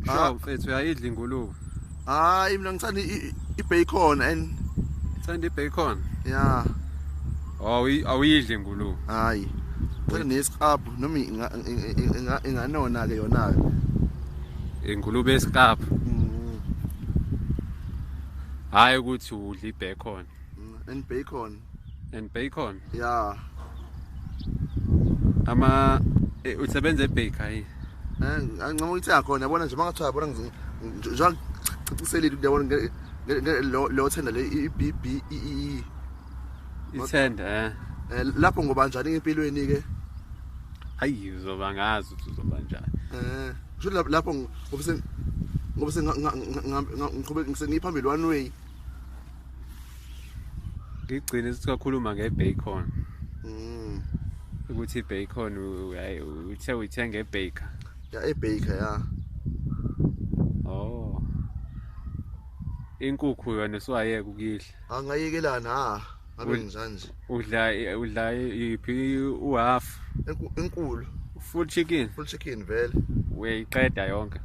Sure mfethu uyayidla ingulube. Hayi mina ngithanda i-bacon and Uthanda i-bacon? yeah. Awuyidli ingulube. Hayi. Ngithanda nesiqaphu noma inganona ke yona. Ingulube esiqaphu. Hayi ukuthi udla i-bacon. And bacon. And bacon? Yeah. Usebenza e-baker yini? Ngicabanga ukuthi yakhona yabona nje mangathiwa yabona njengoba ciselile uyabona lo thenda le i-BBEE. Ithenda Lapho ngoba njani empilweni ke? Hayi uzoba ngazi ukuthi uzoba njani. Kusho lapho ngoba sengiphambili one way. Ngigcine sikakhuluma nge-bacon. Ukuthi i-bacon uyithenga e-baker. Ya e-baker ya. Oh. Inkukhu yona siwayeka ukidla. Angayekelana ngabe njani nje. Udla iphi uhalf? Enkulu. Full chicken. Full chicken vele. Uyayiqeda yonke.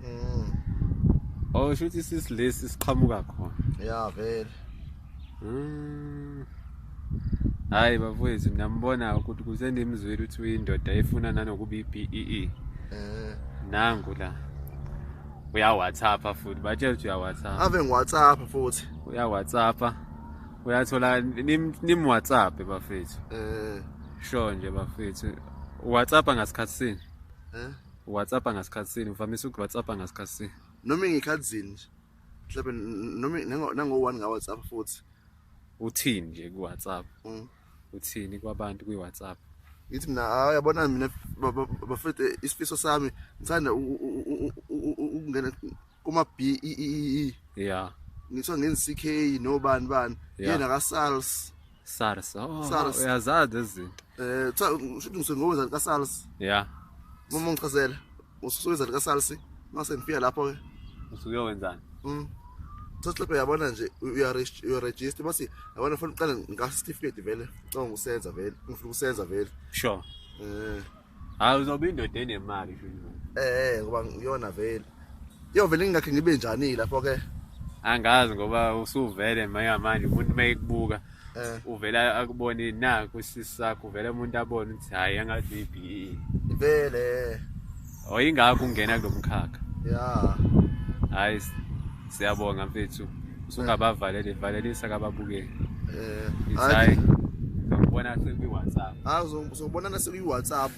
Oh shuthi sisilesi siqhamuka khona. Ya vele. Hayi bafowethu niyambona ukuthi kusendimzweli ukuthi uyindoda efuna nanokuba i-BEE. Nangu la. Uya WhatsApp futhi batshela ukuthi uya WhatsApp. Ave ngi-WhatsApp futhi. Uya WhatsApp. Uyathola nim WhatsApp bafethu. Sure nje bafethu. WhatsApp ngasikhathi sini? WhatsApp ngasikhathi sini? Uvamise uku-WhatsApp ngasikhathi sini? Noma ngikhathi zini nje. Mhlawumbe noma nango-1 nga-WhatsApp futhi. Uthini nje ku-WhatsApp? Uthini kwabantu kwi-WhatsApp? Ngithi mina yabona mina bafethu isifiso sami ngithanda ukungena kuma-BEE. Yeah. Ngithiwa ngen-CK nobani yena ka-SARS. SARS. Uyazazi izinto. Shuthi ngisengowenza ka-SARS. Yeah. Uma ngichazela usuwenza ka-SARS mase ngifika lapho ke usuyowenzani? Sasiphe yabona nje uyaregister basi yabona ufuna uqala nga-certificate vele usenza vele ufuna ukusenza vele. Sure. Hayi uzoba indoda enemali shuni. Ngoba ngiyona vele. Vele ngingakhe ngibe njani lapho ke? Angazi ngoba usuvele manje umuntu mayekubuka uvela akubone na kusisi sakho uvela umuntu abone ukuthi hayi angathi i-BEE. Vele. Oyingakho ungena kulomkhakha. Yeah. Hayi siyabonga mfethu. Usungabavalele valelisa kababukeli. Hayi ngibona sekwi WhatsApp. Uzobonana sekwi WhatsApp.